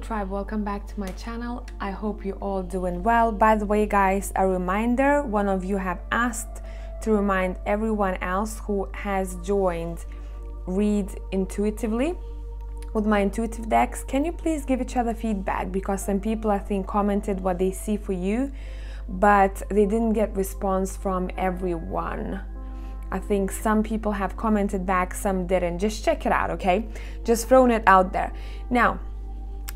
tribe, welcome back to my channel. I hope you're all doing well. By the way guys, a reminder, one of you have asked to remind everyone else who has joined Read Intuitively with my intuitive decks, can you please give each other feedback, because some people I think commented what they see for you, but they didn't get response from everyone. I think some people have commented back, some didn't. Just check it out, okay? Just throwing it out there. Now,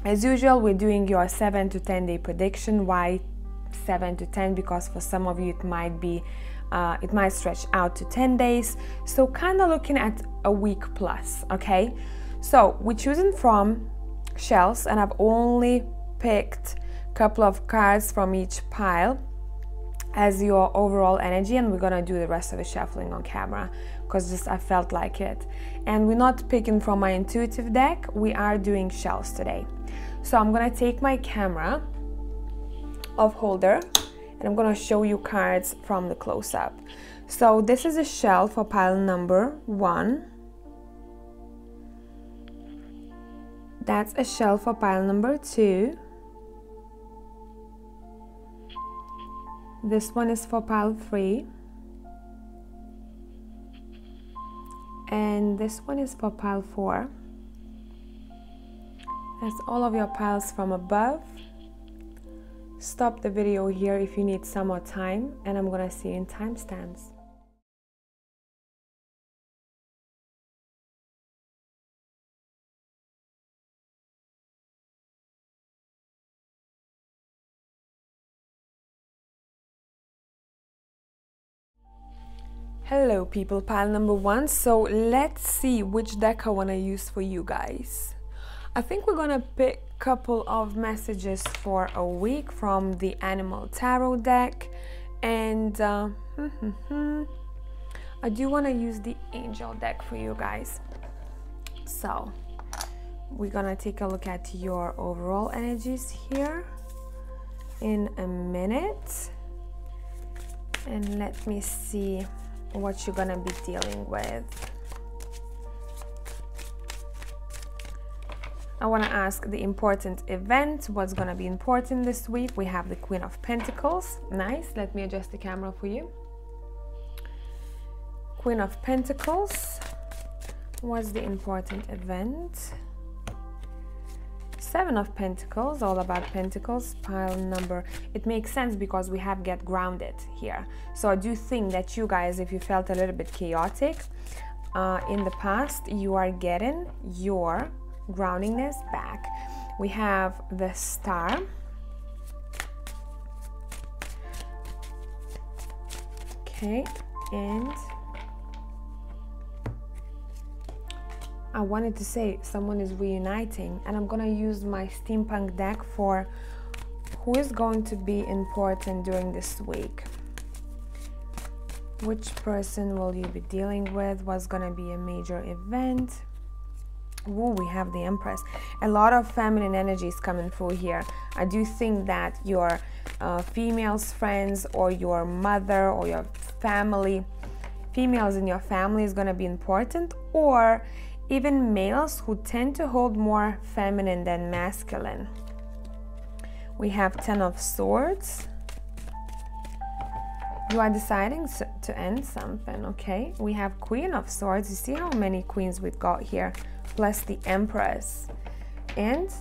as usual, we're doing your 7 to 10 day prediction. Why 7 to 10? Because for some of you it might be, it might stretch out to 10 days. So kind of looking at a week plus, okay? So we're choosing from shells, and I've only picked a couple of cards from each pile as your overall energy, and we're gonna do the rest of the shuffling on camera because just I felt like it. And we're not picking from my intuitive deck, we are doing shells today. So I'm gonna take my camera off holder and I'm gonna show you cards from the close-up. So this is a shell for pile number 1. That's a shell for pile number 2. This one is for pile 3. And this one is for pile 4. That's all of your piles from above. Stop the video here if you need some more time, and I'm gonna see you in timestamps. Hello people, pile number 1. So let's see which deck I want to use for you guys. I think we're gonna pick a couple of messages for a week from the Animal Tarot deck, and I do want to use the Angel deck for you guys. So we're gonna take a look at your overall energies here in a minute, and let me see what you're gonna be dealing with. I want to ask the important event, what's gonna be important this week. We have the Queen of Pentacles. Nice, let me adjust the camera for you. Queen of Pentacles, what's the important event? 7 of Pentacles, all about Pentacles, pile number. It makes sense because we have get grounded here. So I do think that you guys, if you felt a little bit chaotic in the past, you are getting your groundingness back. We have the Star. Okay, and I wanted to say someone is reuniting, and I'm gonna use my steampunk deck for who is going to be important during this week. Which person will you be dealing with? What's gonna be a major event? Ooh, we have the Empress. A lot of feminine energy is coming through here. I do think that your females friends or your mother or your family, females in your family is gonna be important, or even males who tend to hold more feminine than masculine. We have 10 of Swords. You are deciding to end something, okay? We have Queen of Swords. You see how many queens we've got here, plus the Empress. And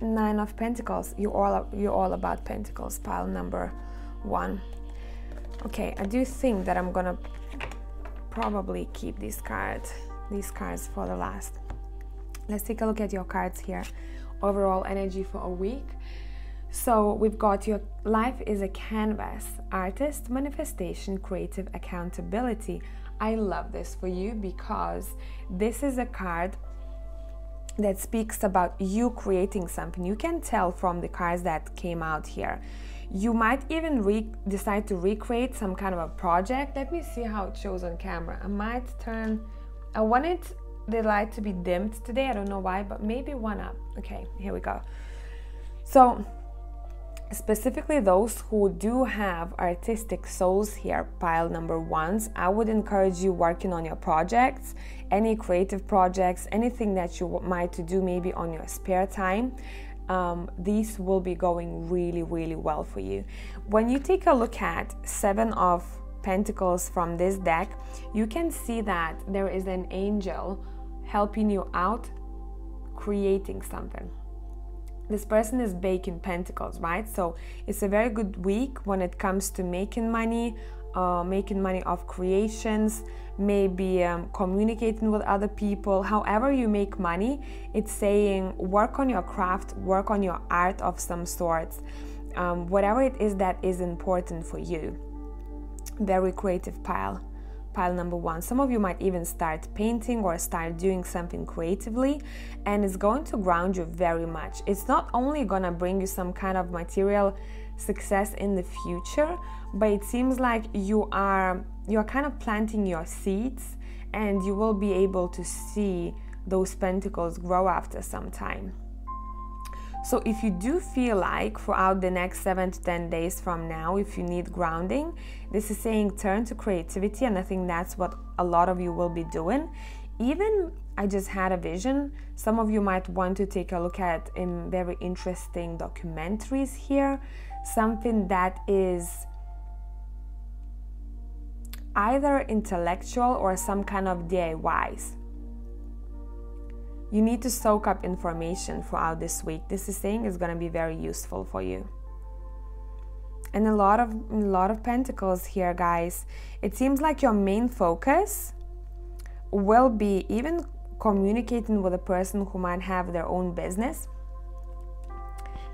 9 of Pentacles. You're all about Pentacles, pile number 1. Okay, I do think that I'm gonna probably keep these cards for the last. Let's take a look at your cards here. Overall energy for a week. So we've got your life is a canvas, artist, manifestation, creative, accountability. I love this for you because this is a card that speaks about you creating something. You can tell from the cards that came out here. You might even decide to recreate some kind of a project. Let me see how it shows on camera. I wanted the light to be dimmed today. I don't know why, but maybe one up. Okay, here we go. So Specifically those who do have artistic souls here, pile number ones, I would encourage you working on your projects, any creative projects, anything that you might to do maybe on your spare time. These will be going really, really well for you. When you take a look at Seven of Pentacles from this deck, you can see that there is an angel helping you out creating something. This person is baking pentacles, right? So it's a very good week when it comes to making money of creations, maybe communicating with other people. However you make money, it's saying work on your craft, work on your art of some sorts, whatever it is that is important for you. Very creative pile number one. Some of you might even start painting or start doing something creatively, and it's going to ground you very much. It's not only gonna bring you some kind of material success in the future, but it seems like you're kind of planting your seeds, and you will be able to see those pentacles grow after some time. So if you do feel like throughout the next 7 to 10 days from now, if you need grounding, this is saying turn to creativity, and I think that's what a lot of you will be doing. Even I just had a vision, some of you might want to take a look at very interesting documentaries here, something that is either intellectual or some kind of DIYs. You need to soak up information throughout this week. This is saying it's going to be very useful for you. And a lot of pentacles here, guys. It seems like your main focus will be even communicating with a person who might have their own business.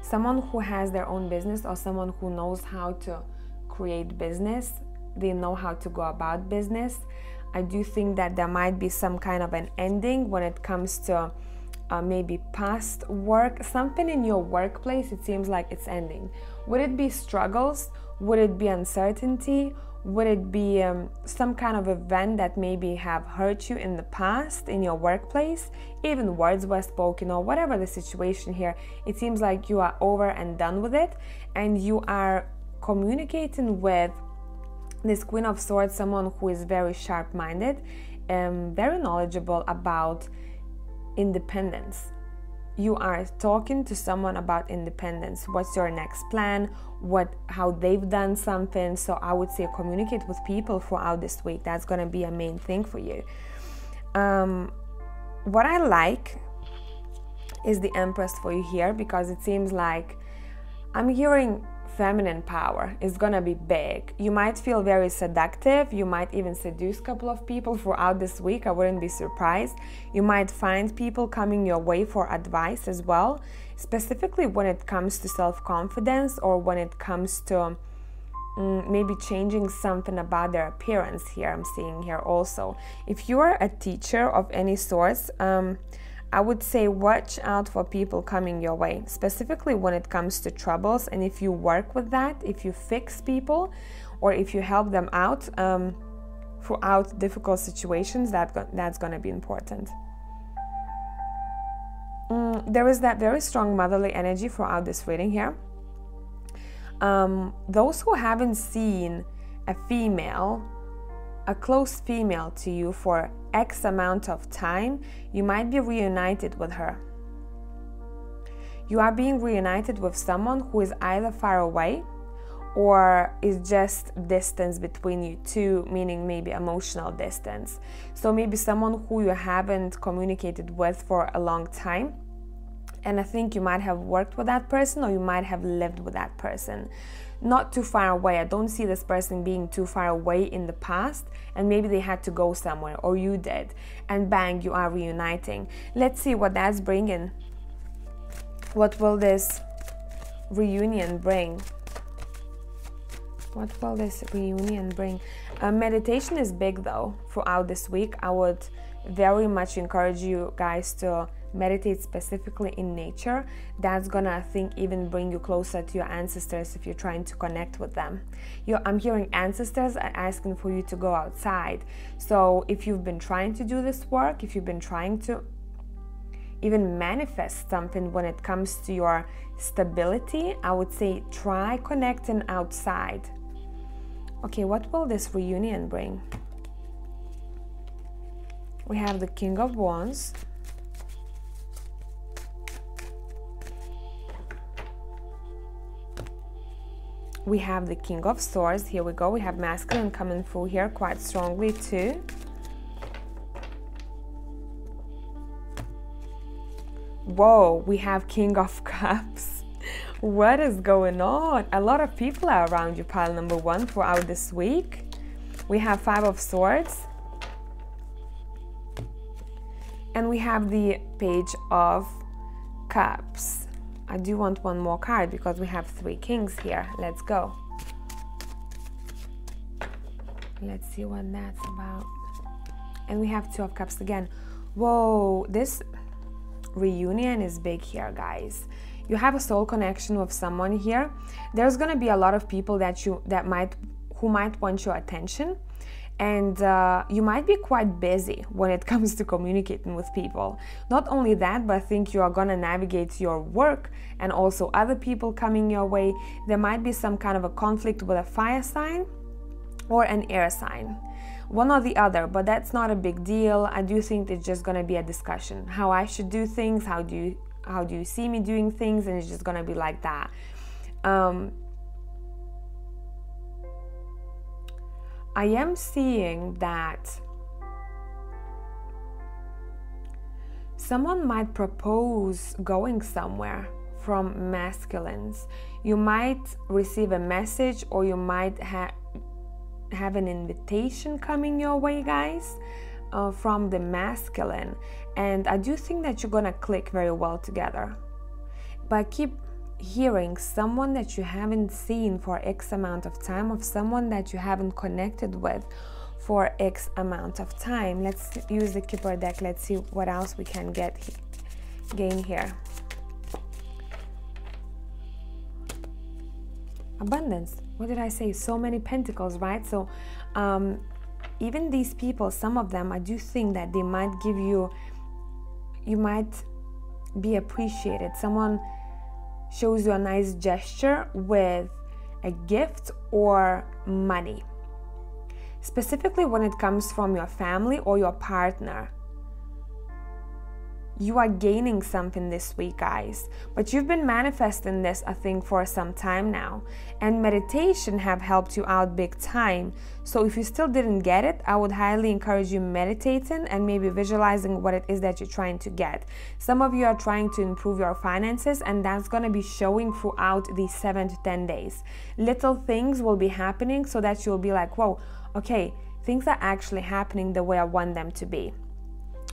Someone who has their own business, or someone who knows how to create business. They know how to go about business. I do think that there might be some kind of an ending when it comes to maybe past work, something in your workplace. It seems like it's ending. Would it be struggles? Would it be uncertainty? Would it be some kind of event that maybe have hurt you in the past in your workplace? Even words were spoken, or whatever the situation here, it seems like you are over and done with it, and you are communicating with this Queen of Swords, someone who is very sharp-minded, very knowledgeable about independence. You are talking to someone about independence. What's your next plan? How they've done something. So I would say communicate with people throughout this week. That's going to be a main thing for you. What I like is the Empress for you here, because it seems like I'm hearing feminine power is gonna be big. You might feel very seductive. You might even seduce a couple of people throughout this week. I wouldn't be surprised. You might find people coming your way for advice as well, specifically when it comes to self-confidence, or when it comes to maybe changing something about their appearance here. I'm seeing here also. If you are a teacher of any sorts, I would say watch out for people coming your way, specifically when it comes to troubles. And if you work with that, if you fix people, or if you help them out throughout difficult situations, that's going to be important. There is that very strong motherly energy throughout this reading here. Those who haven't seen a female, a close female to you for X amount of time, you might be reunited with her. You are being reunited with someone who is either far away, or is just distance between you two, meaning maybe emotional distance. So maybe someone who you haven't communicated with for a long time, and I think you might have worked with that person, or you might have lived with that person. Not too far away. I don't see this person being too far away in the past, and maybe they had to go somewhere, or you did, and bang, you are reuniting. Let's see what that's bringing. What will this reunion bring? What will this reunion bring? Meditation is big though throughout this week. I would very much encourage you guys to meditate specifically in nature. That's gonna, I think, even bring you closer to your ancestors if you're trying to connect with them. I'm hearing ancestors are asking for you to go outside. So if you've been trying to do this work, if you've been trying to even manifest something when it comes to your stability, I would say try connecting outside. Okay, what will this reunion bring? We have the King of Wands. We have the King of Swords. Here we go. We have masculine coming through here quite strongly too. Whoa, we have King of Cups. What is going on? A lot of people are around you, pile number one, throughout this week. We have Five of Swords. And we have the Page of Cups. I do want one more card because we have three kings here. Let's go. Let's see what that's about. And we have Two of Cups again. Whoa, this reunion is big here, guys. You have a soul connection with someone here. There's gonna be a lot of people who might want your attention, and you might be quite busy when it comes to communicating with people. Not only that, but I think you are gonna navigate your work and also other people coming your way. There might be some kind of a conflict with a fire sign or an air sign. One or the other, but that's not a big deal. I do think it's just gonna be a discussion. How I should do things, how do you see me doing things, and it's just gonna be like that. I am seeing that someone might propose going somewhere from masculines. You might receive a message, or you might have an invitation coming your way, guys, from the masculine, and I do think that you're gonna click very well together. But I keep hearing someone that you haven't seen for X amount of time, of someone that you haven't connected with for X amount of time. Let's use the Keeper deck. Let's see what else we can gain here. Abundance. What did I say? So many pentacles, right? So even these people, some of them, I do think that they might give you might be appreciated. Someone shows you a nice gesture with a gift or money, specifically when it comes from your family or your partner. You are gaining something this week, guys, but you've been manifesting this, I think, for some time now, and meditation have helped you out big time. So if you still didn't get it, I would highly encourage you meditating and maybe visualizing what it is that you're trying to get. Some of you are trying to improve your finances, and that's going to be showing throughout these 7 to 10 days. Little things will be happening so that you'll be like, whoa, okay, things are actually happening the way I want them to be.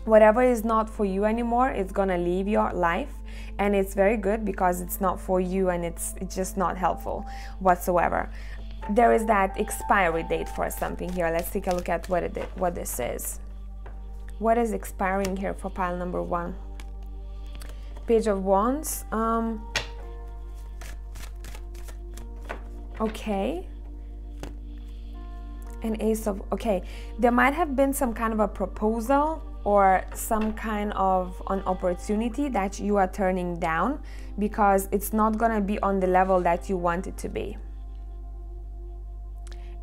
Whatever is not for you anymore, it's gonna leave your life, and it's very good because it's not for you and it's just not helpful whatsoever. There is that expiry date for something here. Let's take a look at what this is. What is expiring here for pile number one? Page of Wands. Okay. An Ace of... Okay, there might have been some kind of a proposal or some kind of an opportunity that you are turning down because it's not gonna be on the level that you want it to be.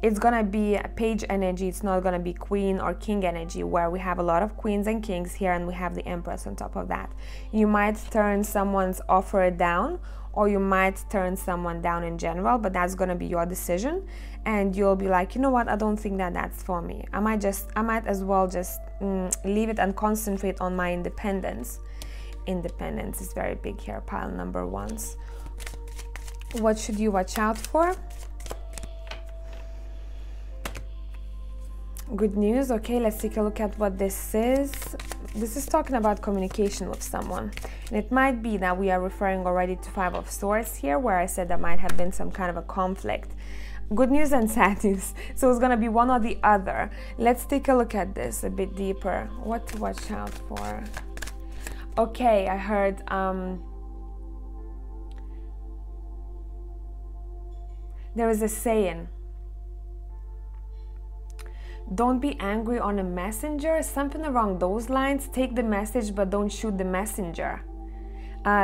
It's gonna be a page energy. It's not gonna be queen or king energy, where we have a lot of queens and kings here, and we have the Empress on top of that. You might turn someone's offer down, or you might turn someone down in general, but that's gonna be your decision, and you'll be like, you know what, I don't think that that's for me. I might as well just leave it and concentrate on my independence. Independence is very big here, pile number ones. What should you watch out for? Good news. Okay, let's take a look at what this is. This is talking about communication with someone, and it might be that we are referring already to Five of Swords here, where I said there might have been some kind of a conflict. Good news and sad news, so it's gonna be one or the other. Let's take a look at this a bit deeper. What to watch out for? Okay, I heard there is a saying: don't be angry on a messenger, something along those lines. Take the message, but don't shoot the messenger.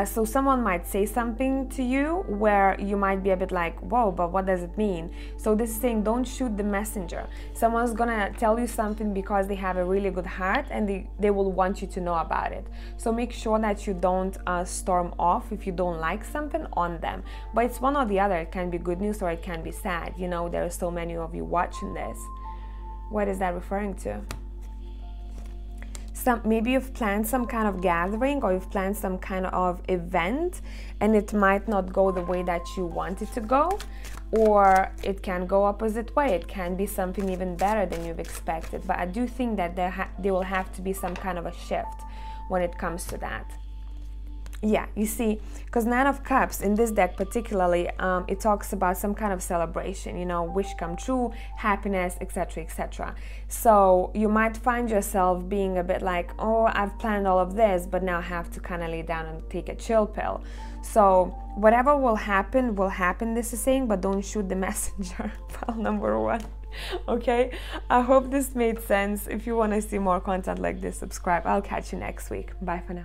So someone might say something to you where you might be a bit like, whoa, but what does it mean? So this is saying don't shoot the messenger. Someone's gonna tell you something because they have a really good heart and they will want you to know about it. So make sure that you don't storm off if you don't like something on them. But it's one or the other. It can be good news or it can be sad. You know, there are so many of you watching this. What is that referring to? Maybe you've planned some kind of gathering or you've planned some kind of event and it might not go the way that you want it to go, or it can go opposite way. It can be something even better than you've expected. But I do think that there will have to be some kind of a shift when it comes to that. Yeah, you see, because 9 of Cups in this deck particularly, it talks about some kind of celebration, you know, wish come true, happiness, etc, etc. So you might find yourself being a bit like, oh, I've planned all of this, but now I have to kind of lay down and take a chill pill. So whatever will happen, this is saying, but don't shoot the messenger. Pile number 1. Okay, I hope this made sense. If you want to see more content like this, subscribe. I'll catch you next week. Bye for now.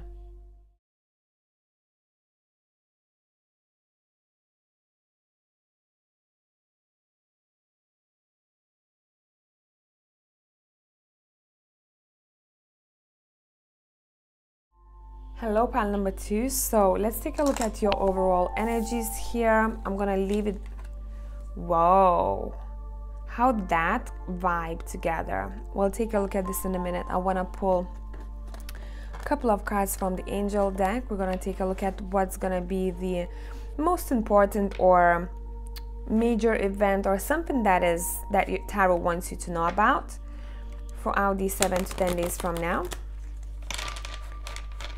Hello, pile number 2. So let's take a look at your overall energies here. I'm gonna leave it. Whoa, how that vibe together. We'll take a look at this in a minute. I want to pull a couple of cards from the angel deck. We're gonna take a look at what's gonna be the most important or major event or something that tarot wants you to know about throughout these 7 to 10 days from now.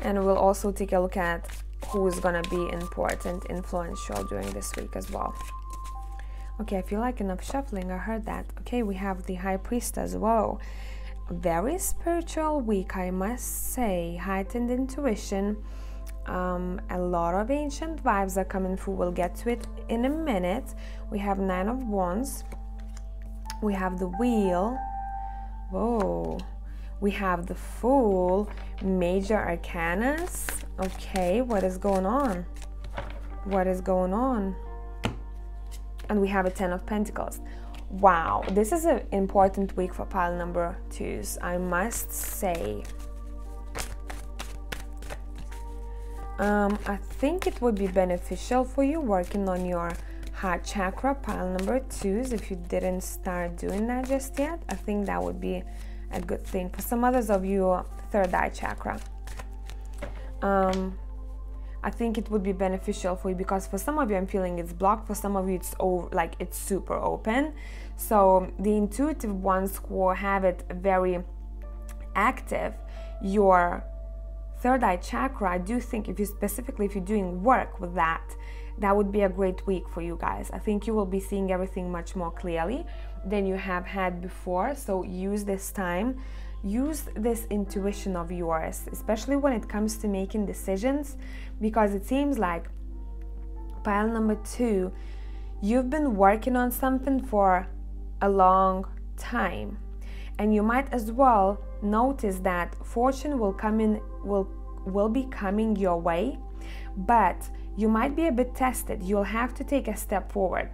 And we'll also take a look at who's gonna be important, influential during this week as well. Okay, I feel like enough shuffling, I heard that. Okay, we have the High Priestess. Whoa, very spiritual week, I must say. Heightened intuition, a lot of ancient vibes are coming through. We'll get to it in a minute. We have 9 of Wands. We have the Wheel. Whoa. We have the Fool, major arcanas. Okay, what is going on? What is going on? And we have a 10 of Pentacles. Wow, this is an important week for pile number 2s, I must say. I think it would be beneficial for you working on your heart chakra, pile number 2s. If you didn't start doing that just yet, I think that would be a good thing. For some others of you, third eye chakra. I think it would be beneficial for you because for some of you I'm feeling it's blocked, for some of you it's like it's super open. So the intuitive ones who have it very active, your third eye chakra, I do think if you're doing work with that, that would be a great week for you guys. I think you will be seeing everything much more clearly than you have had before. So use this time, use this intuition of yours, especially when it comes to making decisions, because it seems like pile number 2, you've been working on something for a long time, and you might as well notice that fortune will come in, will be coming your way, but you might be a bit tested. You'll have to take a step forward.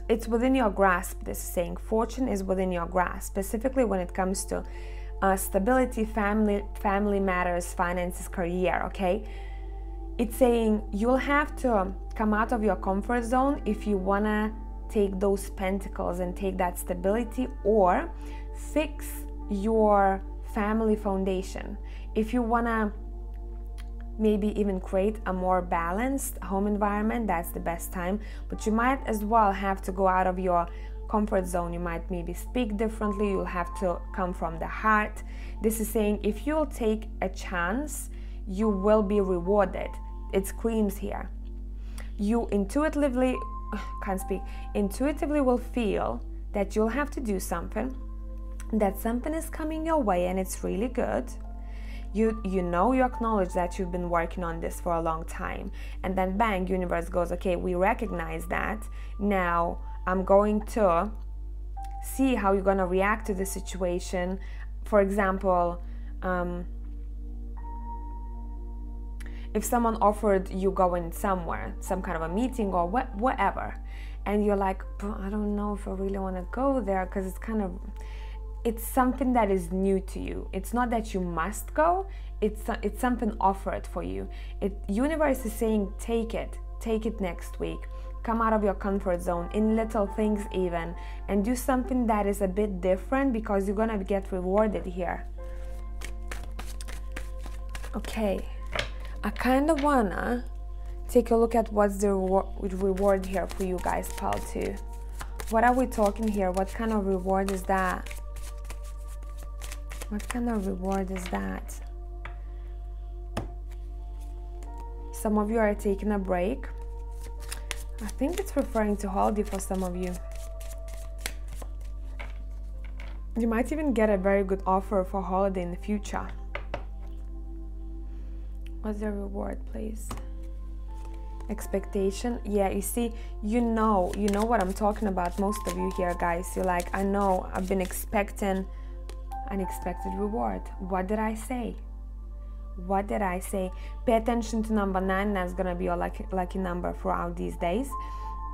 It's within your grasp, this is saying. Fortune is within your grasp, specifically when it comes to stability, family matters, finances, career, okay? It's saying you'll have to come out of your comfort zone if you want to take those pentacles and take that stability, or fix your family foundation. If you want to maybe even create a more balanced home environment, that's the best time. But you might as well have to go out of your comfort zone. You might maybe speak differently. You'll have to come from the heart. This is saying if you'll take a chance, you will be rewarded. It screams here. You intuitively will feel that you'll have to do something, that something is coming your way and it's really good. You acknowledge that you've been working on this for a long time, and then bang, universe goes, okay, we recognize that. Now I'm going to see how you're gonna react to the situation. For example, if someone offered you going somewhere, some kind of a meeting or whatever, and you're like, I don't know if I really want to go there, because it's something that is new to you. It's not that you must go, it's something offered for you. Universe is saying, take it next week. Come out of your comfort zone in little things even, and do something that is a bit different, because you're gonna get rewarded here. Okay, I kind of wanna take a look at what's the reward here for you guys, pile 2. What are we talking here? What kind of reward is that? What kind of reward is that? Some of you are taking a break. I think it's referring to holiday for some of you. You might even get a very good offer for holiday in the future. What's the reward, please? Expectation. Yeah, you see, you know what I'm talking about, most of you here, guys. You're like, I know, I've been expecting unexpected reward. What did I say? What did I say? Pay attention to number 9. That's gonna be your lucky number throughout these days.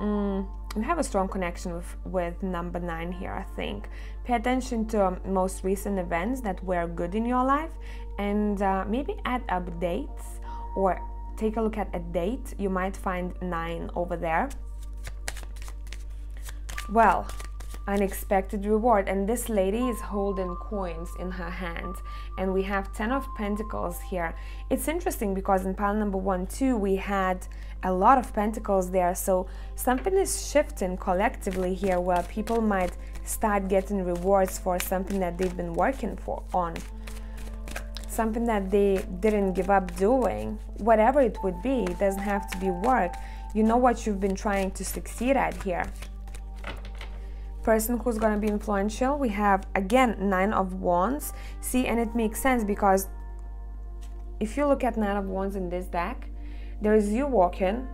You have a strong connection with number 9 here, I think. Pay attention to most recent events that were good in your life, and maybe add updates or take a look at a date. You might find 9 over there. Well, unexpected reward, and this lady is holding coins in her hand, and we have 10 of Pentacles here. It's interesting because in pile number 1, 2 we had a lot of Pentacles there, so something is shifting collectively here, where people might start getting rewards for something that they've been working on, something that they didn't give up doing. Whatever it would be, it doesn't have to be work. You know what you've been trying to succeed at here. Person who's going to be influential, we have again 9 of Wands. See, and it makes sense, because if you look at 9 of Wands in this deck, there is you walking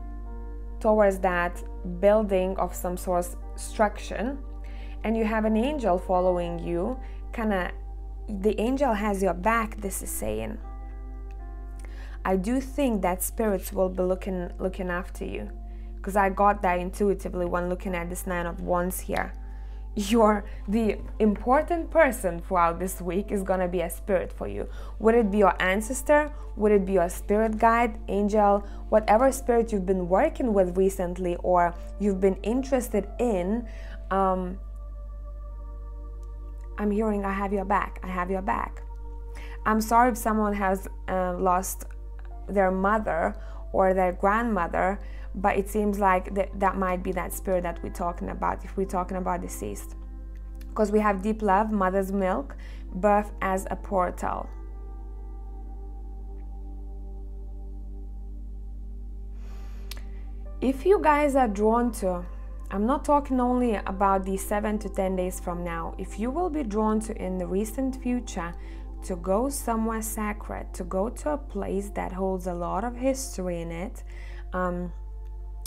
towards that building of some sort of structure, and you have an angel following you. The angel has your back, this is saying. I do think that spirits will be looking after you, because I got that intuitively when looking at this 9 of Wands here. The important person throughout this week is gonna be a spirit for you. Would it be your ancestor? Would it be your spirit guide, angel, whatever spirit you've been working with recently or you've been interested in? I'm hearing, I have your back, I have your back. I'm sorry if someone has lost their mother or their grandmother, but it seems like that might be that spirit that we're talking about if we're talking about deceased. Because we have deep love, mother's milk, birth as a portal. If you guys are drawn to, I'm not talking only about these 7 to 10 days from now, if you will be drawn to in the recent future to go somewhere sacred, to go to a place that holds a lot of history in it,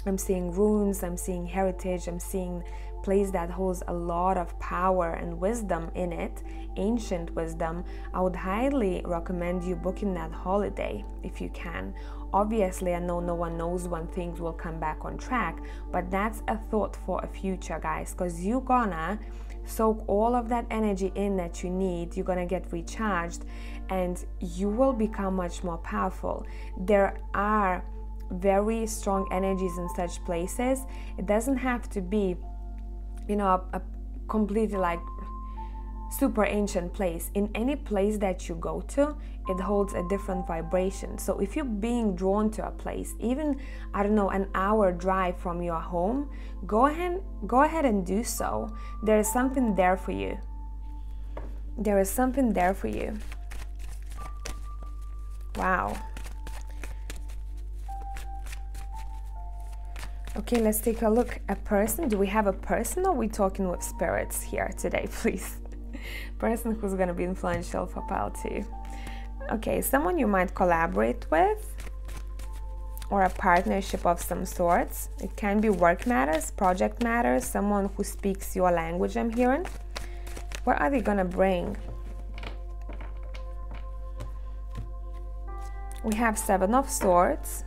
I'm seeing runes, I'm seeing heritage, I'm seeing a place that holds a lot of power and wisdom in it, ancient wisdom. I would highly recommend you booking that holiday if you can. Obviously, I know no one knows when things will come back on track, but that's a thought for a future, guys, because you're gonna soak all of that energy in that you need. You're gonna get recharged and you will become much more powerful. There are very strong energies in such places. It doesn't have to be, a completely like super ancient place. In any place that you go to, it holds a different vibration. So if you're being drawn to a place, even, I don't know, an hour drive from your home, go ahead and do so. There is something there for you. There is something there for you. Wow. Okay, let's take a look. A person. Do we have a person or are we talking with spirits here today, please? Person who's going to be influential for pile 2. Okay, someone you might collaborate with. or a partnership of some sorts. It can be work matters, project matters, someone who speaks your language I'm hearing. What are they gonna bring? We have 7 of Swords.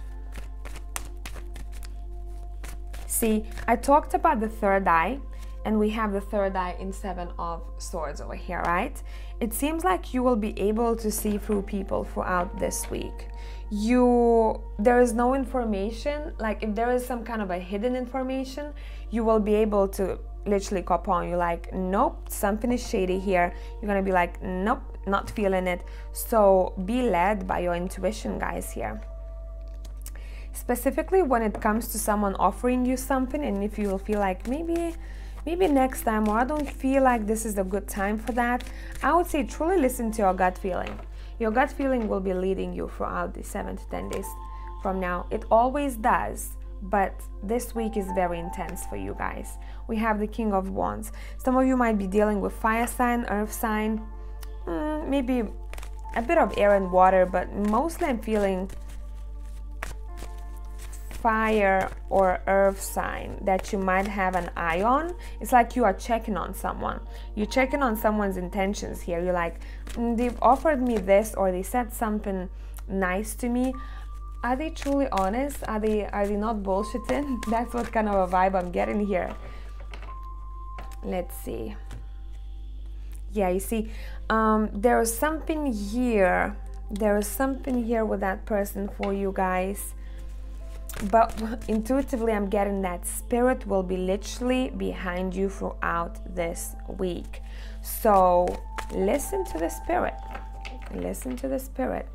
See, I talked about the third eye, and we have the third eye in 7 of Swords over here, right? It seems like you will be able to see through people throughout this week. There is no information, like if there is some kind of a hidden information, you will be able to literally cop on. You're like, nope, something is shady here. You're gonna be like, nope, not feeling it. So be led by your intuition, guys, here. Specifically when it comes to someone offering you something, and if you will feel like maybe next time, or I don't feel like this is a good time for that, I would say truly listen to your gut feeling. Your gut feeling will be leading you throughout the 7 to 10 days from now. It always does, but this week is very intense for you guys. We have the King of Wands. Some of you might be dealing with fire sign, earth sign, maybe a bit of air and water, but mostly I'm feeling fire or earth sign that you might have an eye on. It's like you are checking on someone. You're checking on someone's intentions here. You're like, they've offered me this, or they said something nice to me. Are they truly honest? Are they not bullshitting? That's what kind of a vibe I'm getting here. Let's see. Yeah, you see, there is something here. There is something here with that person for you guys. But intuitively, I'm getting that spirit will be literally behind you throughout this week. So listen to the spirit. Listen to the spirit.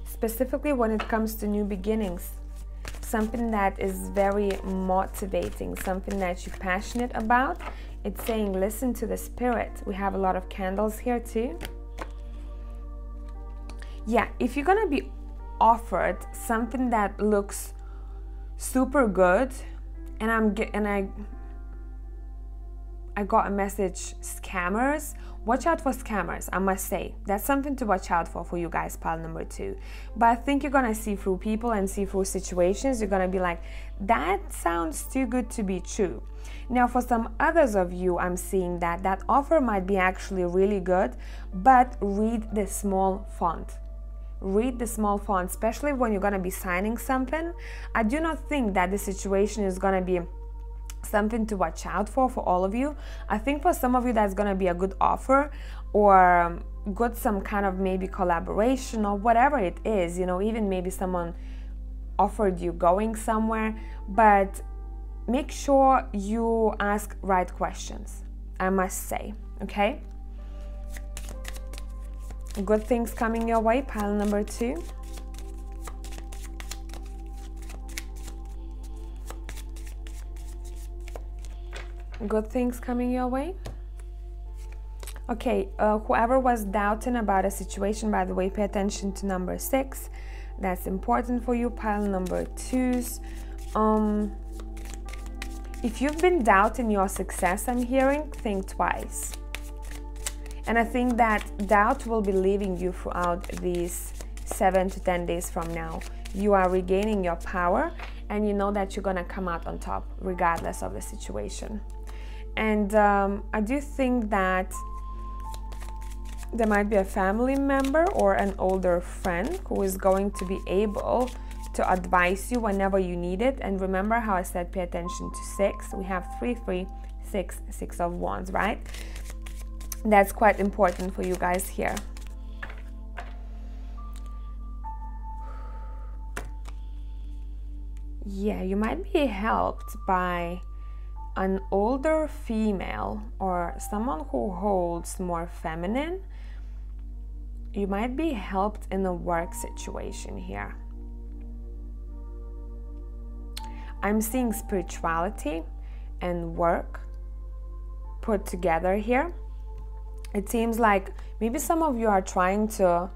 Specifically when it comes to new beginnings. Something that is very motivating. Something that you're passionate about. It's saying listen to the spirit. We have a lot of candles here too. Yeah, if you're gonna be offered something that looks super good, and I got a message, scammers. Watch out for scammers, I must say. That's something to watch out for you guys, pile number 2. But I think you're gonna see through people and see through situations. You're gonna be like, that sounds too good to be true. Now for some others of you, I'm seeing that offer might be actually really good, but read the small font. Read the small font, especially when you're going to be signing something. I do not think that the situation is going to be something to watch out for all of you. I think for some of you that's going to be a good offer, or good some kind of maybe collaboration or whatever it is, you know, even maybe someone offered you going somewhere. But make sure you ask right questions, I must say, okay? Good things coming your way, pile number 2. Good things coming your way. Okay, whoever was doubting about a situation, by the way, pay attention to number 6. That's important for you, pile number 2s. If you've been doubting your success, I'm hearing, think twice. And I think that doubt will be leaving you throughout these 7 to 10 days from now. You are regaining your power, and you know that you're gonna come out on top regardless of the situation. And I do think that there might be a family member or an older friend who is going to be able to advise you whenever you need it. And remember how I said pay attention to 6. We have 3, 3, 6, 6 of Wands, right? That's quite important for you guys here. Yeah, you might be helped by an older female or someone who holds more feminine. You might be helped in a work situation here. I'm seeing spirituality and work put together here. It seems like maybe some of you are trying to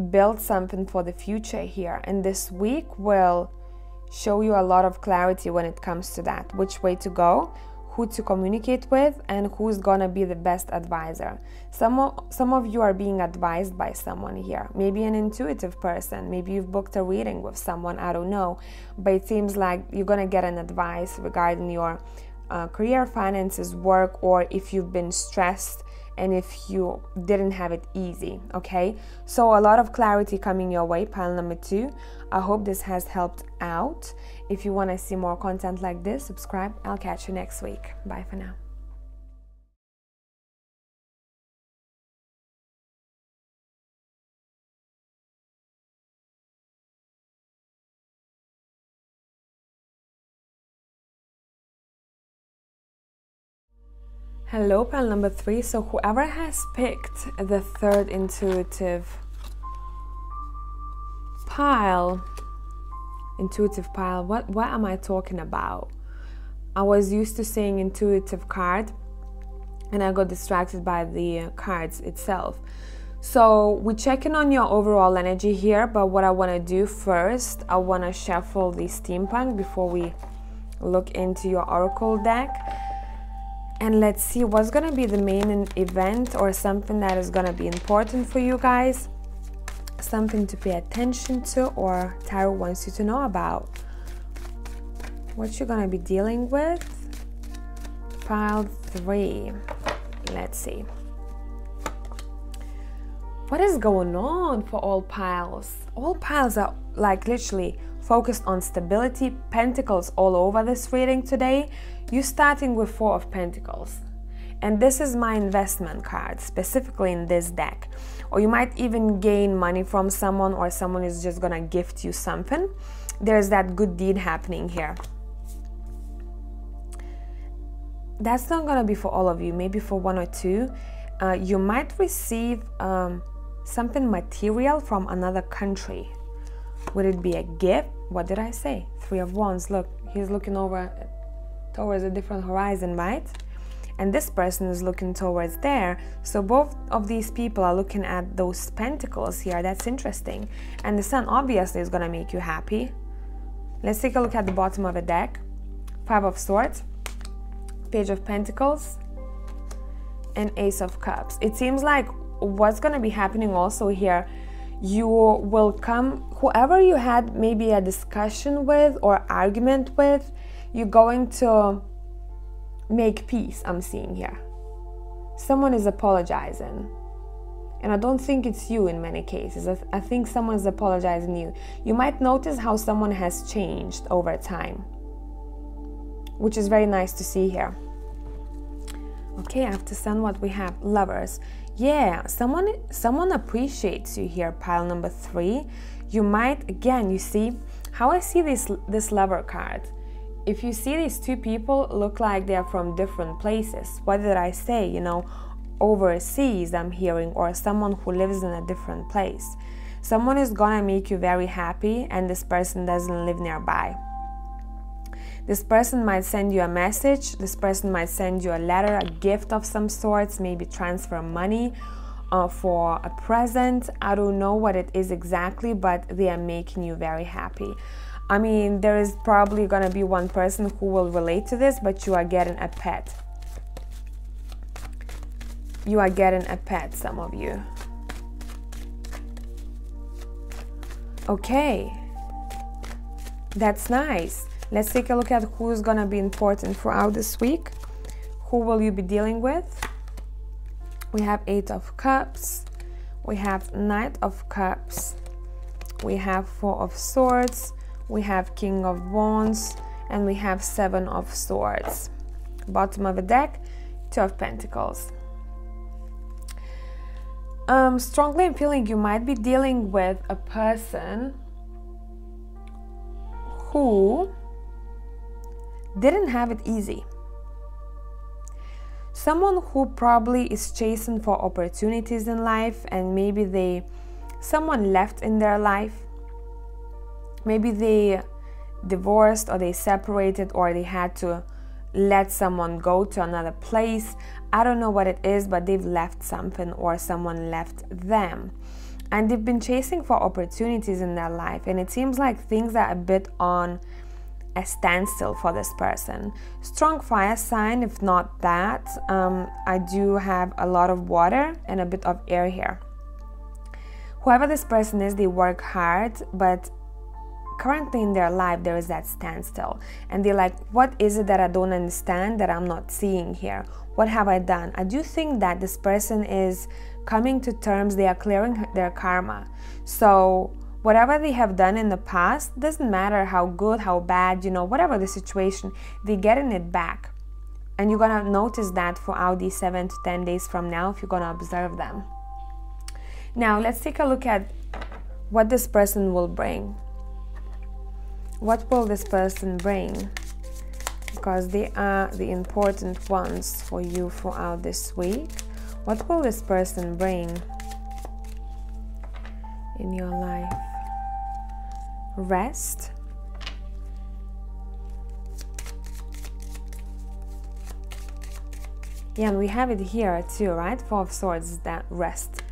build something for the future here, and this week will show you a lot of clarity when it comes to that, which way to go, who to communicate with and who's gonna be the best advisor. Some of you are being advised by someone here, maybe an intuitive person, maybe you've booked a reading with someone, I don't know, but it seems like you're gonna get an advice regarding your career, finances, work, or if you've been stressed and if you didn't have it easy. Okay, so a lot of clarity coming your way, pile number 2. I hope this has helped out. If you want to see more content like this, subscribe. I'll catch you next week. Bye for now. Hello, pile number 3. So whoever has picked the third intuitive pile, what am I talking about? I was used to saying intuitive card and I got distracted by the cards itself. So we're checking on your overall energy here, but what I want to do first, I want to shuffle the steampunk before we look into your oracle deck. And let's see what's going to be the main event or something that is going to be important for you guys. Something to pay attention to or tarot wants you to know about. What you're going to be dealing with. Pile 3. Let's see. What is going on for all piles? All piles are like literally focused on stability, pentacles all over this reading today. You're starting with 4 of Pentacles. And this is my investment card, specifically in this deck. Or you might even gain money from someone, or someone is just gonna gift you something. There's that good deed happening here. That's not gonna be for all of you, maybe for 1 or 2. You might receive something material from another country. Would it be a gift? What did I say? 3 of Wands. Look, he's looking over towards a different horizon, right? And this person is looking towards there. So both of these people are looking at those pentacles here. That's interesting. And the sun obviously is going to make you happy. Let's take a look at the bottom of the deck. 5 of Swords, Page of Pentacles, and Ace of Cups. It seems like what's going to be happening also here, you will come, whoever you had maybe a discussion with or argument with, you're going to make peace, I'm seeing here. Someone is apologizing. And I don't think it's you in many cases. I think someone is apologizing you. You might notice how someone has changed over time, which is very nice to see here. Okay, after Sun, what we have? Lovers. Yeah, someone appreciates you here, pile number 3. You might, again, you see how I see this lover card. If you see these 2 people look like they're from different places, what did I say? You know, overseas I'm hearing, or someone who lives in a different place. Someone is gonna make you very happy and this person doesn't live nearby. This person might send you a message, this person might send you a letter, a gift of some sorts, maybe transfer money for a present. I don't know what it is exactly, but they are making you very happy. I mean, there is probably going to be one person who will relate to this, but you are getting a pet. You are getting a pet, some of you. Okay. That's nice. Let's take a look at who's going to be important throughout this week. Who will you be dealing with? We have 8 of Cups. We have Knight of Cups. We have 4 of Swords. We have King of Wands, and we have 7 of Swords. Bottom of the deck, 2 of Pentacles. Strongly I'm feeling you might be dealing with a person who didn't have it easy. Someone who probably is chasing for opportunities in life, and maybe someone left in their life. Maybe they divorced, or they separated, or they had to let someone go to another place. I don't know what it is, but they've left something, or someone left them. And they've been chasing for opportunities in their life. And it seems like things are a bit on a standstill for this person. Strong fire sign. If not that, I do have a lot of water and a bit of air here. Whoever this person is, they work hard, but currently in their life there is that standstill, and they're like, what is it that I don't understand, that I'm not seeing here? What have I done? I do think that this person is coming to terms. They are clearing their karma. So whatever they have done in the past, doesn't matter how good, how bad, you know, whatever the situation, they're getting it back. And you're gonna notice that throughout these 7 to 10 days from now if you're gonna observe them. Now let's take a look at what this person will bring. What will this person bring? Because they are the important ones for you throughout this week. What will this person bring in your life? Rest. Yeah, and we have it here too, right? Four of Swords, that rest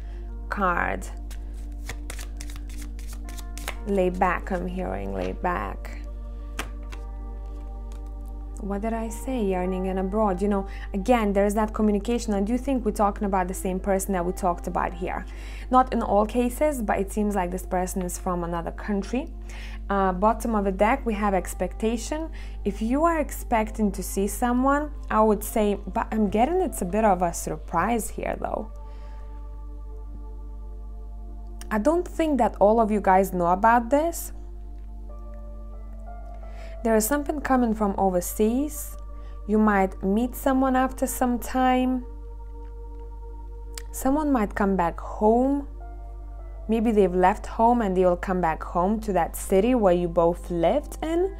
card. Lay back, I'm hearing, lay back. What did I say? Yearning and abroad. You know, again, there's that communication. I do think we're talking about the same person that we talked about here. Not in all cases, but it seems like this person is from another country. Bottom of the deck, we have expectation. If you are expecting to see someone, I would say, but I'm getting it's a bit of a surprise here though. I don't think that all of you guys know about this. There is something coming from overseas. You might meet someone after some time. Someone might come back home. Maybe they've left home and they will come back home to that city where you both lived in.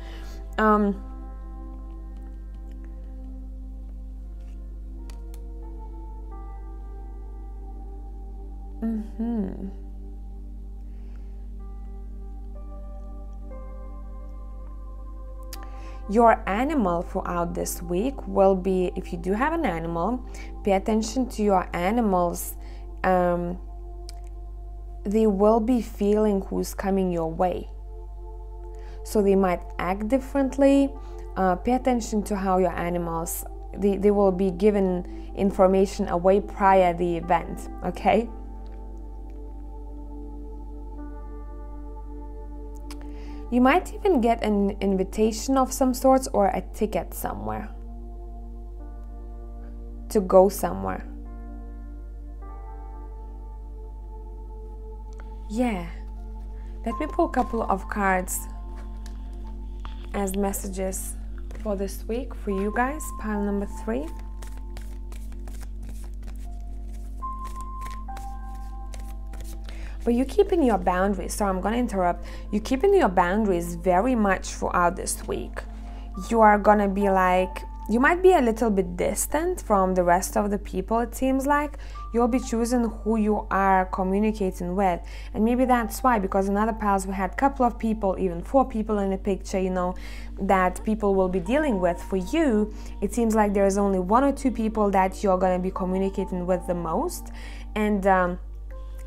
Your animal throughout this week will be, if you do have an animal, pay attention to your animals. They will be feeling who's coming your way. So they might act differently. Pay attention to how your animals, they will be given information away prior the event, okay? You might even get an invitation of some sorts or a ticket somewhere to go somewhere. Yeah, let me pull a couple of cards as messages for this week for you guys. Pile number 3. But you're keeping your boundaries. So I'm going to interrupt. You're keeping your boundaries very much throughout this week. You are going to be like, you might be a little bit distant from the rest of the people, it seems like. You'll be choosing who you are communicating with. And maybe that's why, because in other piles we had a couple of people, even 4 people in the picture, you know, that people will be dealing with. For you, it seems like there's only 1 or 2 people that you're going to be communicating with the most. And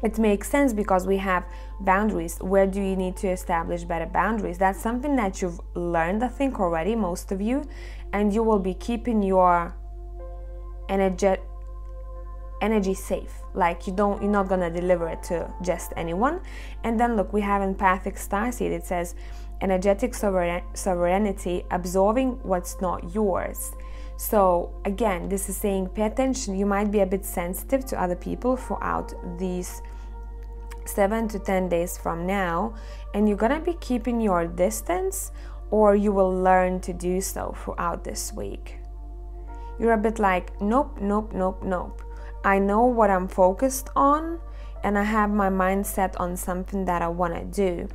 it makes sense because we have boundaries. Where do you need to establish better boundaries? That's something that you've learned, I think, already, most of you, and you will be keeping your energy safe. Like you're not gonna deliver it to just anyone. And then look, we have empathic starseed. It says energetic sovereignty, absorbing what's not yours. So again, this is saying pay attention. You might be a bit sensitive to other people throughout these 7 to 10 days from now, and you're gonna be keeping your distance, or you will learn to do so throughout this week. You're a bit like, nope, nope, nope, nope. I know what I'm focused on, and I have my mind set on something that I want to do.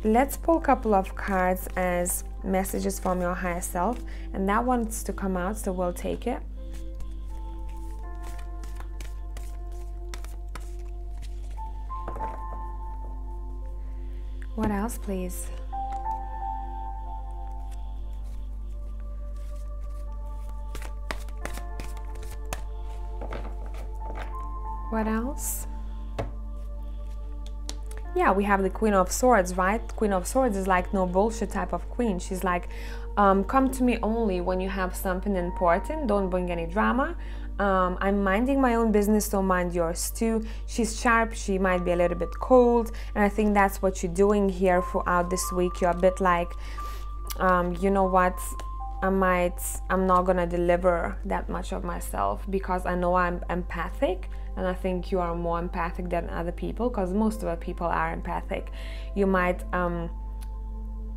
Let's pull a couple of cards as messages from your higher self, and that wants to come out, so we'll take it. What else, please? What else? yeah, we have the Queen of Swords, right? Queen of Swords is like no bullshit type of queen. She's like, come to me only when you have something important. Don't bring any drama. I'm minding my own business, so mind yours too. She's sharp, she might be a little bit cold, and I think that's what you're doing here throughout this week. You're a bit like, you know what, I'm not gonna deliver that much of myself because I know I'm empathic, and I think you are more empathic than other people, because most of the people are empathic. You might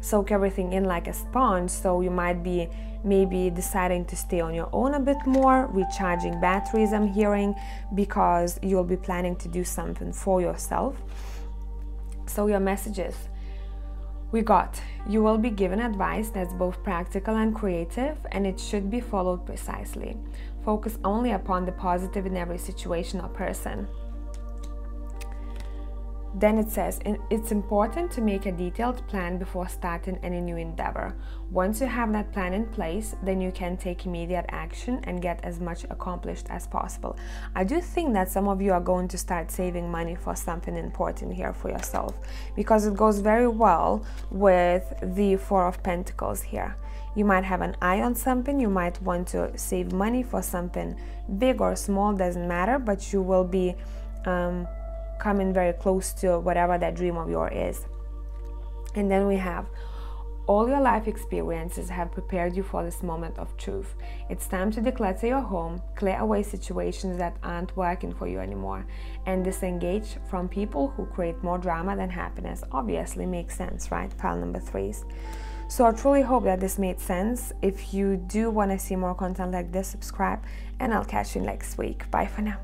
soak everything in like a sponge, so you might be maybe deciding to stay on your own a bit more, recharging batteries, I'm hearing, because you'll be planning to do something for yourself. So your messages, we got, you will be given advice that's both practical and creative, and it should be followed precisely. Focus only upon the positive in every situation or person. Then it says, it's important to make a detailed plan before starting any new endeavor. Once you have that plan in place, then you can take immediate action and get as much accomplished as possible. I do think that some of you are going to start saving money for something important here for yourself, because it goes very well with the Four of Pentacles here. You might have an eye on something, you might want to save money for something big or small, doesn't matter, but you will be coming very close to whatever that dream of yours is. And then we have, all your life experiences have prepared you for this moment of truth. It's time to declutter your home, clear away situations that aren't working for you anymore, and disengage from people who create more drama than happiness. Obviously makes sense, right? Pile number 3s. So I truly hope that this made sense. If you do want to see more content like this, subscribe, and I'll catch you next week. Bye for now.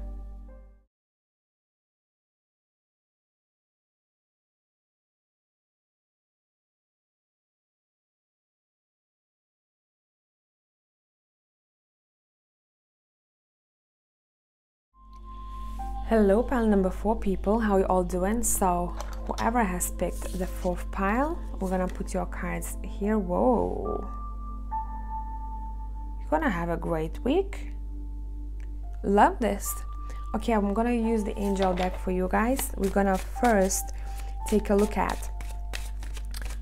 Hello pile number 4 people, how you all doing? So whoever has picked the 4th pile, we're gonna put your cards here. Whoa, you're gonna have a great week. Love this. Okay, I'm gonna use the angel deck for you guys. We're gonna first take a look at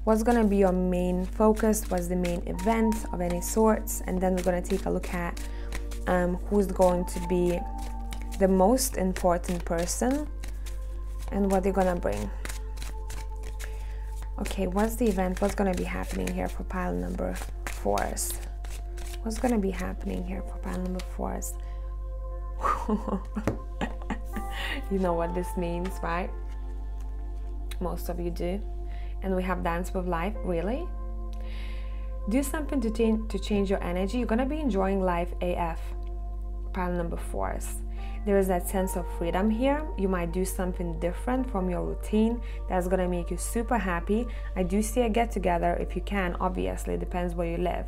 what's gonna be your main focus, what's the main event of any sorts, and then we're gonna take a look at who's going to be the most important person and what they're gonna bring. Okay, what's the event? What's gonna be happening here for pile number 4s? What's gonna be happening here for pile number 4s? You know what this means, right? Most of you do. And we have Dance with Life. Really? Do something to change your energy. You're gonna be enjoying life AF. Pile number 4s. There is that sense of freedom here. You might do something different from your routine that's gonna make you super happy. I do see a get-together if you can. Obviously, it depends where you live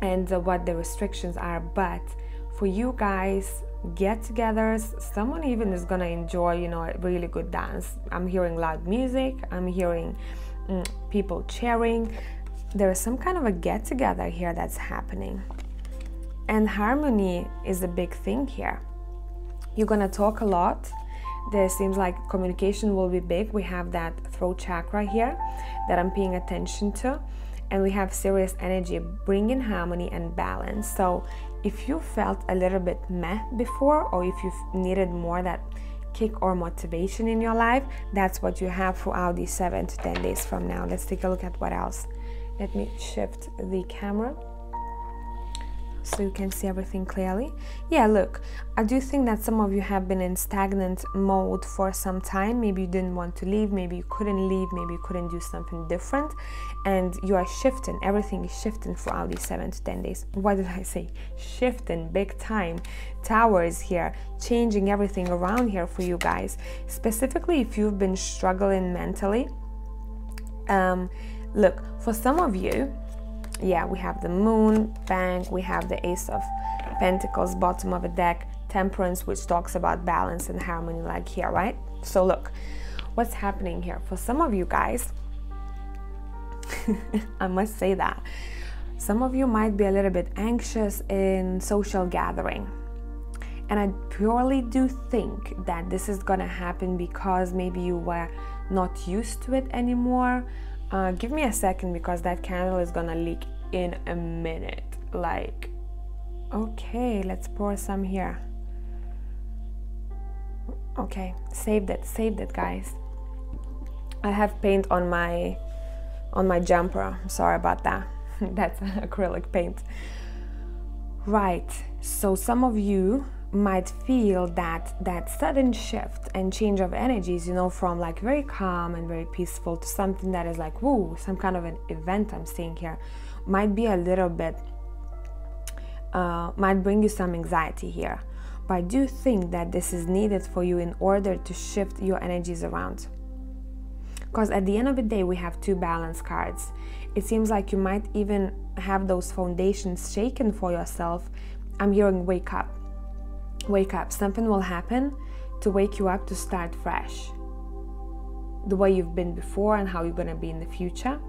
and what the restrictions are, but for you guys, get-togethers, someone even is gonna enjoy, you know, a really good dance. I'm hearing loud music, I'm hearing people cheering. There is some kind of a get-together here that's happening, and harmony is a big thing here. You're gonna talk a lot. There seems like communication will be big. We have that throat chakra here that I'm paying attention to, and we have serious energy, bringing harmony and balance. So if you felt a little bit meh before, or if you needed more that kick or motivation in your life, that's what you have throughout these 7 to 10 days from now. Let's take a look at what else. Let me shift the camera so you can see everything clearly. Yeah, look, I do think that some of you have been in stagnant mode for some time. Maybe you didn't want to leave, maybe you couldn't leave, maybe you couldn't do something different, and you are shifting. Everything is shifting throughout these 7 to 10 days. What did I say? Shifting big time. Towers here, changing everything around here for you guys. Specifically if you've been struggling mentally. Look, for some of you, yeah, we have the Moon, bang, we have the Ace of Pentacles, bottom of a deck, Temperance, which talks about balance and harmony, like here, right? So look, what's happening here? For some of you guys, I must say that, some of you might be a little bit anxious in social gathering. And I purely do think that this is gonna happen because maybe you were not used to it anymore. Give me a second, because that candle is gonna leak in a minute. Like, okay, let's pour some here. Okay, saved it, guys. I have paint on my jumper. Sorry about that. That's acrylic paint. Right, so some of you might feel that sudden shift and change of energies, you know, from like very calm and very peaceful to something that is like, woo, some kind of an event I'm seeing here, might be a little bit, might bring you some anxiety here. But I do think that this is needed for you in order to shift your energies around. Because at the end of the day, we have two balance cards. It seems like you might even have those foundations shaken for yourself. I'm hearing wake up. Wake up. Something will happen to wake you up to start fresh. The way you've been before and how you're going to be in the future.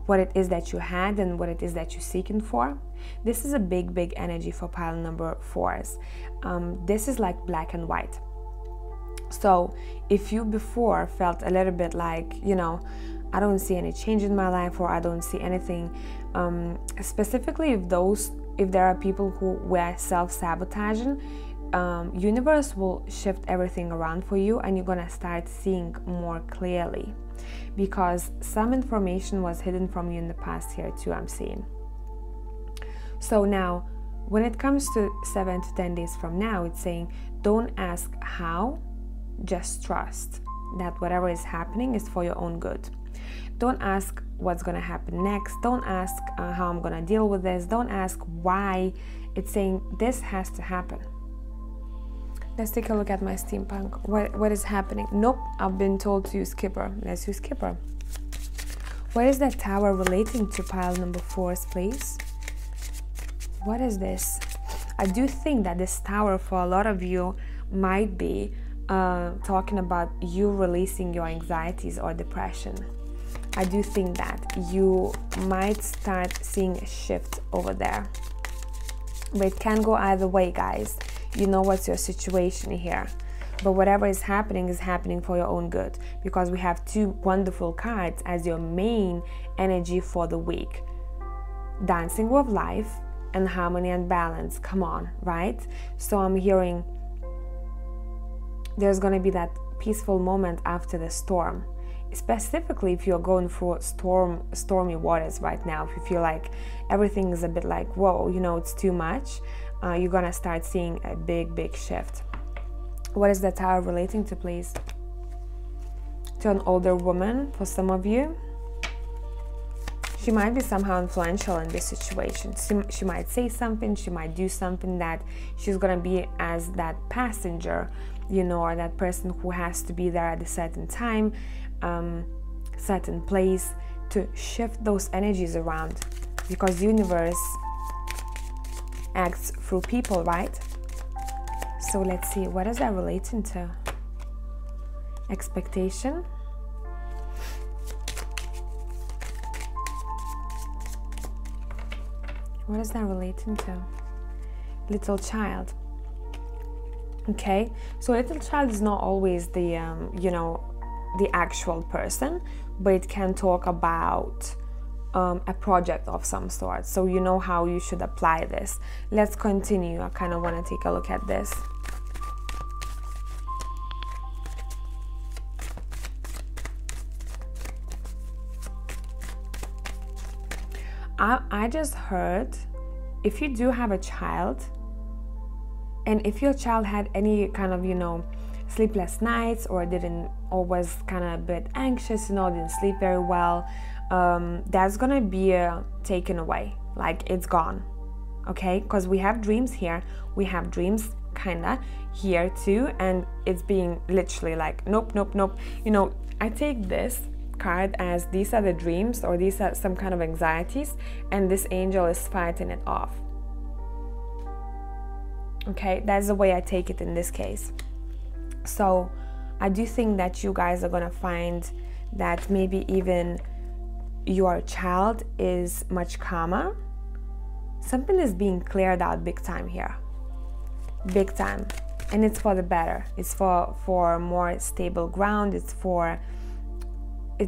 What it is that you had and what it is that you're seeking for. This is a big energy for pile number 4s. This is like black and white. So if you before felt a little bit like, you know, I don't see any change in my life, or I don't see anything, specifically if there are people who were self-sabotaging, universe will shift everything around for you, and you're gonna start seeing more clearly, because some information was hidden from you in the past here too, I'm seeing. So now when it comes to 7 to 10 days from now, it's saying don't ask how, just trust that whatever is happening is for your own good. Don't ask what's going to happen next. Don't ask how I'm going to deal with this. Don't ask why. It's saying this has to happen. Let's take a look at my steampunk. What is happening? Nope, I've been told to use 𝒃𝒐𝒅. Let's use 𝒃𝒃𝒅. What is that tower relating to pile number 4s, please? What is this? I do think that this tower for a lot of you might be talking about you releasing your anxieties or depression. I do think that you might start seeing a shift over there. But it can go either way, guys. You know what's your situation here. But whatever is happening for your own good, because we have two wonderful cards as your main energy for the week. Dancing with life and harmony and balance. Come on, right? So I'm hearing there's going to be that peaceful moment after the storm. Specifically if you're going through stormy waters right now, if you feel like everything is a bit like, whoa, you know, it's too much, you're going to start seeing a big shift. What is the tower relating to, please? To an older woman for some of you. She might be somehow influential in this situation. She might say something, she might do something that she's going to be as that passenger, you know, or that person who has to be there at a certain time, certain place, to shift those energies around, because the universe acts through people, right? So let's see, what is that relating to? Expectation. What is that relating to? Little child. Okay, so little child is not always the you know, the actual person, but it can talk about a project of some sort. So you know how you should apply this. Let's continue. I kind of want to take a look at this. I just heard, if you do have a child, and if your child had any kind of, you know, sleepless nights, or was kind of a bit anxious, you know, didn't sleep very well, that's gonna be taken away, like it's gone. Okay, because we have dreams here, we have dreams kinda here too, and it's being literally like nope. You know, I take this card as these are the dreams, or these are some kind of anxieties, and this angel is fighting it off. Okay, that's the way I take it in this case. So I do think that you guys are gonna find that maybe even your child is much calmer. Something is being cleared out big time here. big time. And it's for the better. It's for more stable ground. It's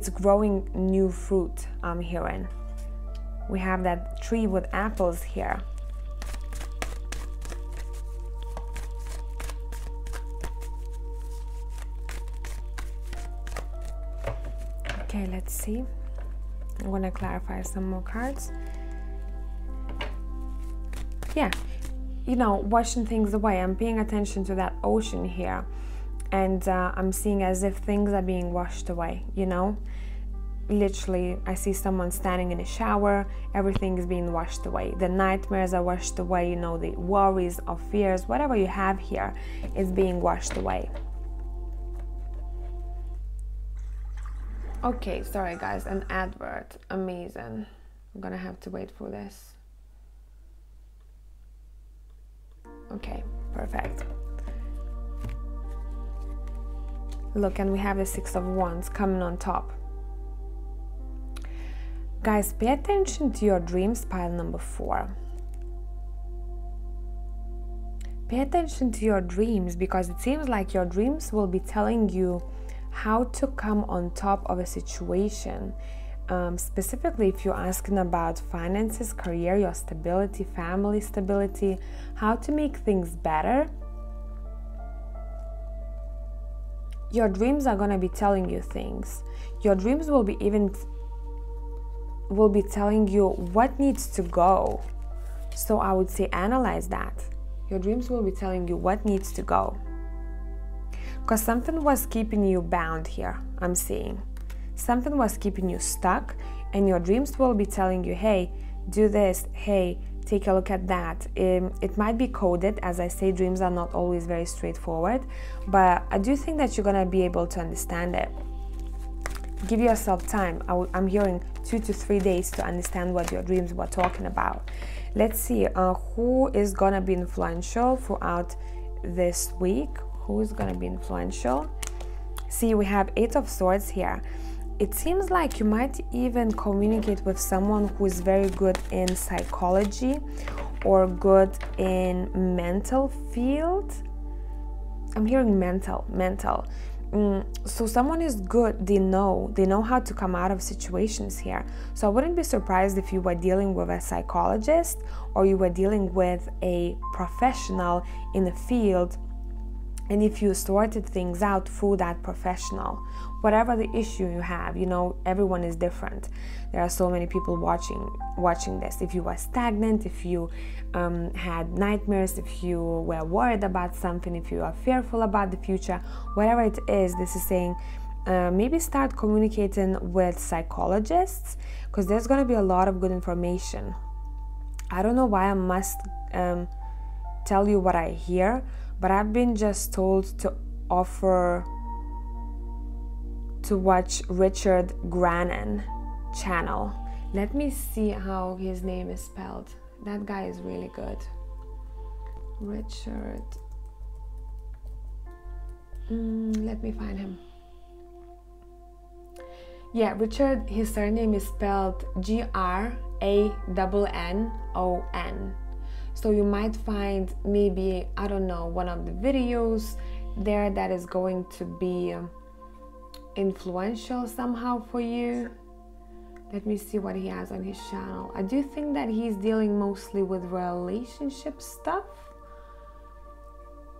growing new fruit, I'm hearing. We have that tree with apples here. Okay, let's see. I'm gonna clarify some more cards. Yeah, you know, washing things away. I'm paying attention to that ocean here, and I'm seeing as if things are being washed away, you know? Literally, I see someone standing in a shower, everything is being washed away. The nightmares are washed away, you know, the worries or fears, whatever you have here is being washed away. Okay, sorry guys, an advert, amazing. I'm gonna have to wait for this. Okay, perfect. Look, and we have the Six of Wands coming on top. Guys, pay attention to your dreams, pile number 4. Pay attention to your dreams, because it seems like your dreams will be telling you how to come on top of a situation. Specifically, if you're asking about finances, career, your stability, family stability, how to make things better, your dreams are going to be telling you things. Your dreams will be telling you what needs to go. So I would say analyze that. Your dreams will be telling you what needs to go. Because something was keeping you bound here, I'm seeing. Something was keeping you stuck, and your dreams will be telling you, hey, do this, hey, take a look at that. It might be coded. As I say, dreams are not always very straightforward, but I do think that you're going to be able to understand it. Give yourself time. I'm hearing 2 to 3 days to understand what your dreams were talking about. Let's see who is going to be influential throughout this week. Who is going to be influential? See, we have 8 of Swords here. It seems like you might even communicate with someone who is very good in psychology or good in mental field. I'm hearing mental. So someone is good, they know how to come out of situations here. So I wouldn't be surprised if you were dealing with a psychologist or you were dealing with a professional in the field, and if you sorted things out through that professional. Whatever the issue you have, you know, everyone is different. There are so many people watching this. If you were stagnant, if you had nightmares, if you were worried about something, if you are fearful about the future, whatever it is, this is saying maybe start communicating with psychologists, because there's going to be a lot of good information. I don't know why I must tell you what I hear, but I've been just told to watch Richard Grannon channel. Let me see how his name is spelled. That guy is really good. Richard. Let me find him. Yeah, Richard, his surname is spelled G-R-A-N-N-O-N. So you might find maybe, I don't know, one of the videos there that is going to be influential somehow for you. Let me see what he has on his channel. I do think that he's dealing mostly with relationship stuff,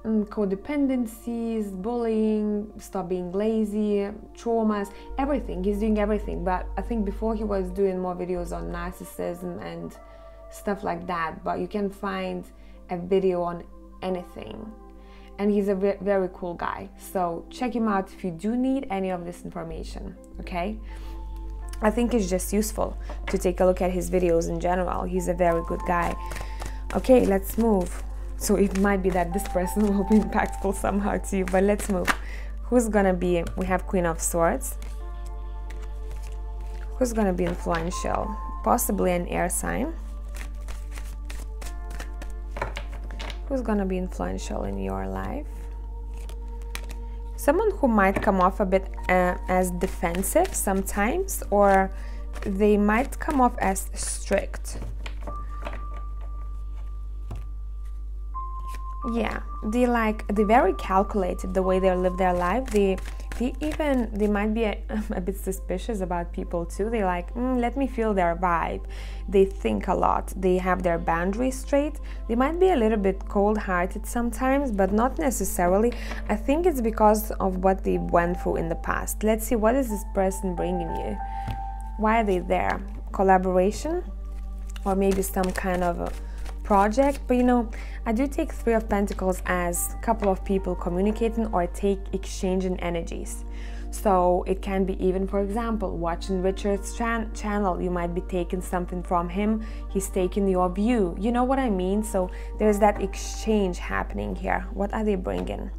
codependencies, bullying, stop being lazy, traumas, everything. He's doing everything. But I think before he was doing more videos on narcissism and stuff like that, but you can find a video on anything. And he's a very cool guy, so check him out if you do need any of this information. Okay, I think it's just useful to take a look at his videos in general. He's a very good guy. Okay, let's move. So it might be that this person will be impactful somehow to you, but let's move. Who's gonna be, we have Queen of Swords. Who's gonna be influential? Possibly an air sign. Who's gonna be influential in your life? Someone who might come off a bit as defensive sometimes, or they might come off as strict. Yeah, they're very calculated the way they live their life. They might be a bit suspicious about people too. They like, let me feel their vibe. They think a lot. They have their boundaries straight. They might be a little bit cold-hearted sometimes, but not necessarily. I think it's because of what they went through in the past. Let's see, what is this person bringing you? Why are they there? Collaboration, or maybe some kind of a project. But you know, I do take Three of Pentacles as a couple of people communicating or exchanging energies. So it can be even, for example, watching Richard's channel. You might be taking something from him, he's taking your view. You know what I mean? So there's that exchange happening here. What are they bringing?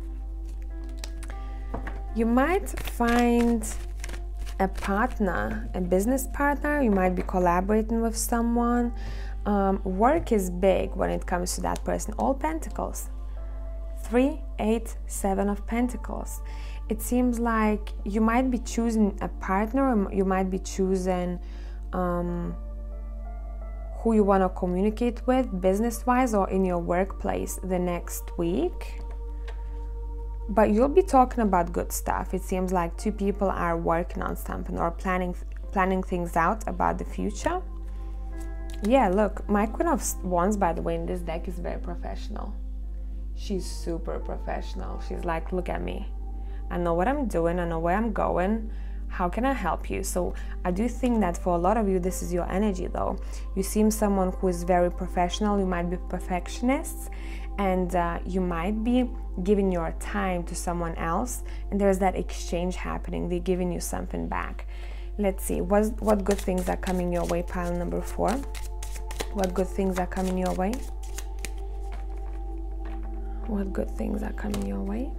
You might find a partner, a business partner. You might be collaborating with someone. Work is big when it comes to that person. All Pentacles. 3, 8, 7 of Pentacles. It seems like you might be choosing a partner, or you might be choosing who you want to communicate with business-wise or in your workplace the next week. But you'll be talking about good stuff. It seems like two people are working on something or planning things out about the future. Yeah, look, my Queen of Wands, by the way, in this deck is very professional. She's super professional. She's like, look at me. I know what I'm doing. I know where I'm going. How can I help you? So I do think that for a lot of you, this is your energy though. You seem someone who is very professional. You might be perfectionists, and you might be giving your time to someone else, and there's that exchange happening. They're giving you something back. Let's see, what good things are coming your way, pile number 4. What good things are coming your way? What good things are coming your way?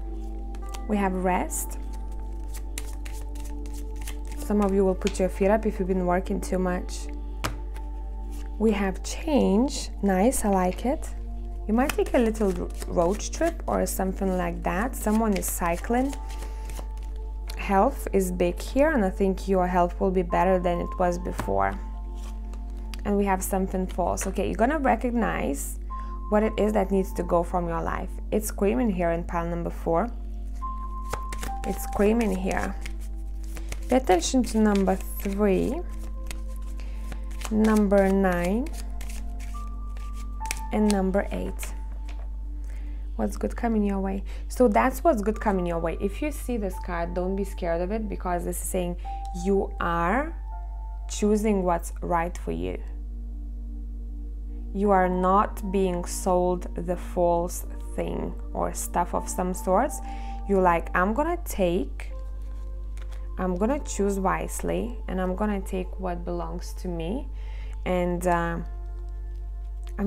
We have rest. Some of you will put your feet up if you've been working too much. We have change. Nice, I like it. You might take a little road trip or something like that. Someone is cycling. Health is big here, and I think your health will be better than it was before. And we have something false. Okay, you're gonna recognize what it is that needs to go from your life. It's screaming here in pile number 4. It's screaming here. Pay attention to number 3, number 9, and number 8. What's good coming your way? So that's what's good coming your way. If you see this card, don't be scared of it, because this is saying you are choosing what's right for you. You are not being sold the false thing or stuff of some sorts. You're like, I'm gonna choose wisely, and I'm gonna take what belongs to me. And I'm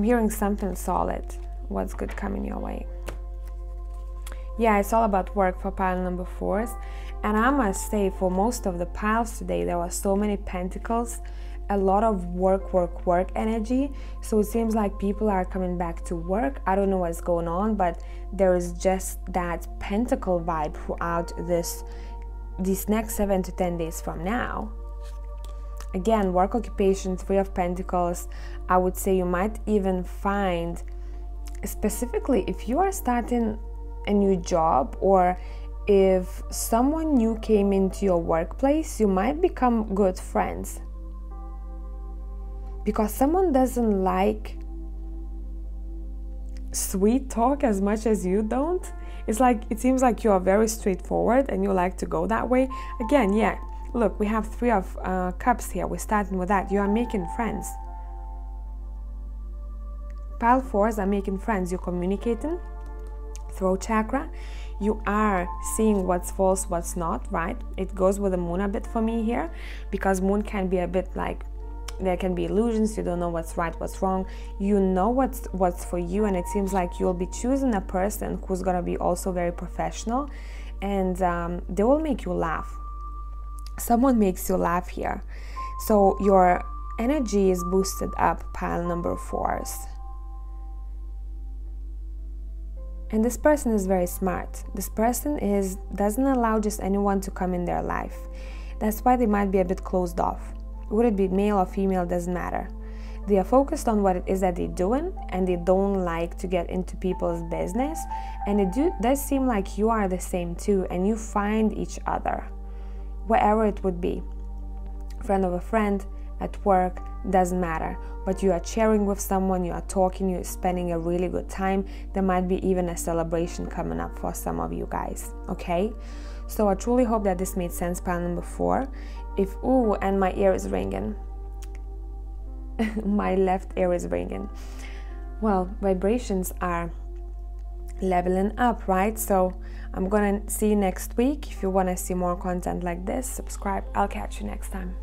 hearing something solid. What's good coming your way? Yeah, it's all about work for pile number 4s. And I must say, for most of the piles today, there were so many pentacles, a lot of work energy. So it seems like people are coming back to work. I don't know what's going on, but there is just that pentacle vibe throughout these next 7 to 10 days from now. Again, work occupation, 3 of Pentacles. I would say you might even find, specifically if you are starting a new job, or if someone new came into your workplace, you might become good friends. Because someone doesn't like sweet talk as much as you don't. It's like, it seems like you are very straightforward and you like to go that way. Again, yeah, look, we have 3 of Cups here. We're starting with that. You are making friends. Pile 4s are making friends. You're communicating. Throat chakra. You are seeing what's false, what's not, right? It goes with the moon a bit for me here, because moon can be a bit like, there can be illusions. You don't know what's right, what's wrong. You know what's for you, and it seems like you'll be choosing a person who's gonna be also very professional, and they will make you laugh. Someone makes you laugh here, so your energy is boosted up, pile number 4s. And this person is very smart. This person doesn't allow just anyone to come in their life. That's why they might be a bit closed off. Would it be male or female, doesn't matter. They are focused on what it is that they're doing, and they don't like to get into people's business. And it does seem like you are the same too, and you find each other, wherever it would be. Friend of a friend, at work, doesn't matter. But you are sharing with someone, you are talking, you're spending a really good time. There might be even a celebration coming up for some of you guys, okay? So I truly hope that this made sense, pile number 4. If, ooh, and my ear is ringing. My left ear is ringing. Well, vibrations are leveling up, right? So I'm gonna see you next week. If you want to see more content like this, subscribe. I'll catch you next time.